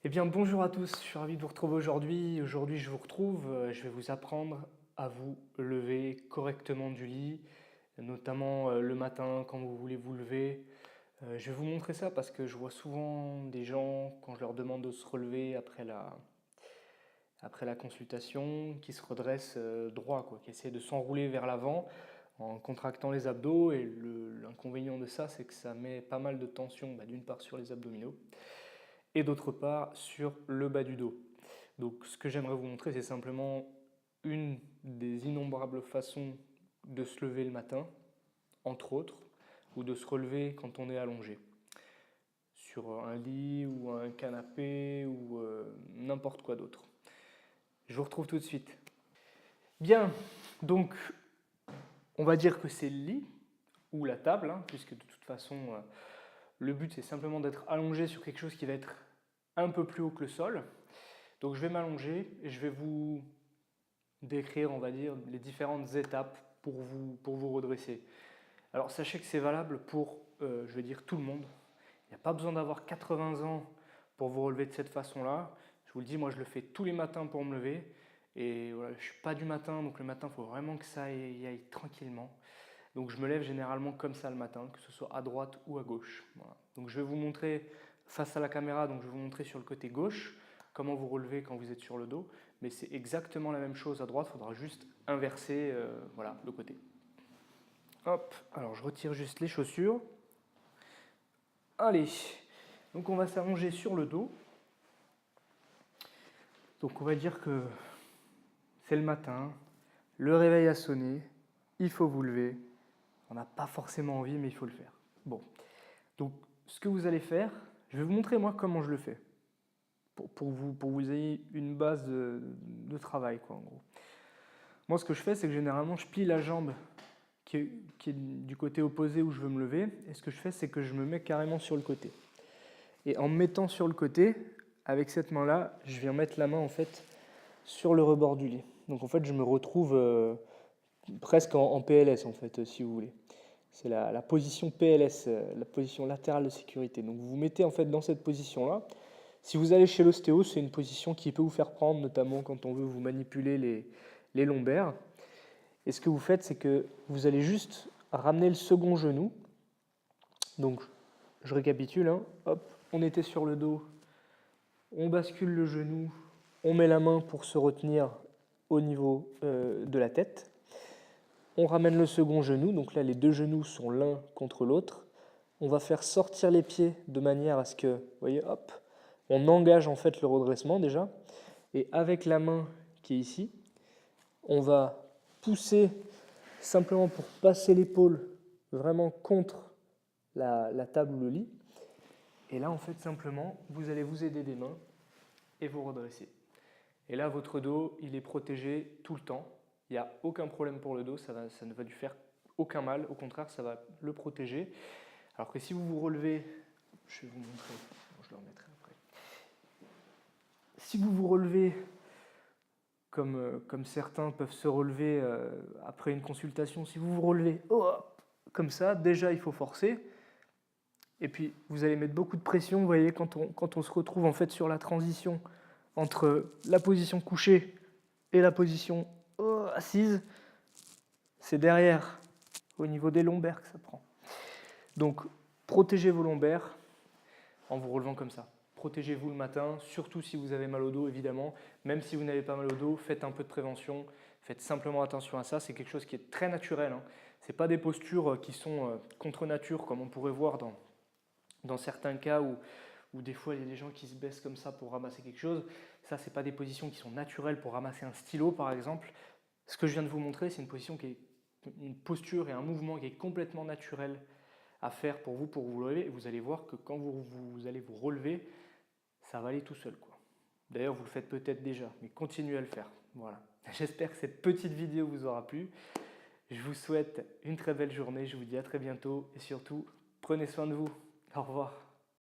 Eh bien, bonjour à tous, je suis ravi de vous retrouver aujourd'hui. Aujourd'hui, je vous retrouve, je vais vous apprendre à vous lever correctement du lit, notamment le matin quand vous voulez vous lever. Je vais vous montrer ça parce que je vois souvent des gens, quand je leur demande de se relever après la consultation, qui se redressent droit, quoi, qui essaient de s'enrouler vers l'avant en contractant les abdos. Et l'inconvénient de ça, c'est que ça met pas mal de tension, d'une part sur les abdominaux et d'autre part sur le bas du dos. Donc ce que j'aimerais vous montrer, c'est simplement une des innombrables façons de se lever le matin, entre autres, ou de se relever quand on est allongé, sur un lit ou un canapé ou n'importe quoi d'autre. Je vous retrouve tout de suite. Bien, donc on va dire que c'est le lit ou la table, puisque de toute façon, le but c'est simplement d'être allongé sur quelque chose qui va être un peu plus haut que le sol. Donc je vais m'allonger et je vais vous décrire, on va dire, les différentes étapes pour vous redresser. Alors sachez que c'est valable pour, je vais dire, tout le monde. Il n'y a pas besoin d'avoir 80 ans pour vous relever de cette façon-là. Je vous le dis, moi je le fais tous les matins pour me lever. Et voilà, je ne suis pas du matin, donc le matin, il faut vraiment que ça y aille tranquillement. Donc je me lève généralement comme ça le matin, que ce soit à droite ou à gauche. Voilà. Donc je vais vous montrer face à la caméra, donc je vais vous montrer sur le côté gauche comment vous relevez quand vous êtes sur le dos. Mais c'est exactement la même chose à droite, il faudra juste inverser voilà, le côté. Hop, alors je retire juste les chaussures. Allez, donc on va s'allonger sur le dos. Donc on va dire que c'est le matin, le réveil a sonné, il faut vous lever. On n'a pas forcément envie, mais il faut le faire. Bon, donc ce que vous allez faire, je vais vous montrer moi comment je le fais, pour vous ayez une base de travail, quoi, en gros. Moi, ce que je fais, c'est que généralement, je plie la jambe qui est du côté opposé où je veux me lever, et ce que je fais, c'est que je me mets carrément sur le côté. Et en me mettant sur le côté, avec cette main-là, je viens mettre la main, en fait, sur le rebord du lit. Donc, en fait, je me retrouve presque en PLS, en fait, si vous voulez. C'est la position PLS, la position latérale de sécurité. Donc vous vous mettez en fait dans cette position-là. Si vous allez chez l'ostéo, c'est une position qui peut vous faire prendre, notamment quand on veut vous manipuler les lombaires. Et ce que vous faites, c'est que vous allez juste ramener le second genou. Donc je récapitule, hop, on était sur le dos, on bascule le genou, on met la main pour se retenir au niveau de la tête. On ramène le second genou, donc là les deux genoux sont l'un contre l'autre. On va faire sortir les pieds de manière à ce que, vous voyez, hop, on engage en fait le redressement déjà. Et avec la main qui est ici, on va pousser simplement pour passer l'épaule vraiment contre la table ou le lit. Et là, en fait, simplement, vous allez vous aider des mains et vous redresser. Et là, votre dos, il est protégé tout le temps. Il n'y a aucun problème pour le dos, ça ne va lui faire aucun mal. Au contraire, ça va le protéger. Alors que si vous vous relevez, je vais vous montrer, je le remettrai après. Si vous vous relevez comme certains peuvent se relever après une consultation, si vous vous relevez comme ça, déjà il faut forcer. Et puis vous allez mettre beaucoup de pression, vous voyez, quand on se retrouve en fait sur la transition entre la position couchée et la position assise, c'est derrière, au niveau des lombaires que ça prend. Donc protégez vos lombaires en vous relevant comme ça. Protégez-vous le matin, surtout si vous avez mal au dos, évidemment. Même si vous n'avez pas mal au dos, faites un peu de prévention. Faites simplement attention à ça. C'est quelque chose qui est très naturel. Ce n'est pas des postures qui sont contre nature, comme on pourrait voir dans certains cas où des fois il y a des gens qui se baissent comme ça pour ramasser quelque chose. Ça, ce n'est pas des positions qui sont naturelles pour ramasser un stylo, par exemple. Ce que je viens de vous montrer, c'est une posture et un mouvement qui est complètement naturel à faire pour vous lever. Et vous allez voir que quand vous allez vous relever, ça va aller tout seul, quoi. D'ailleurs, vous le faites peut-être déjà, mais continuez à le faire. Voilà. J'espère que cette petite vidéo vous aura plu. Je vous souhaite une très belle journée. Je vous dis à très bientôt et surtout, prenez soin de vous. Au revoir.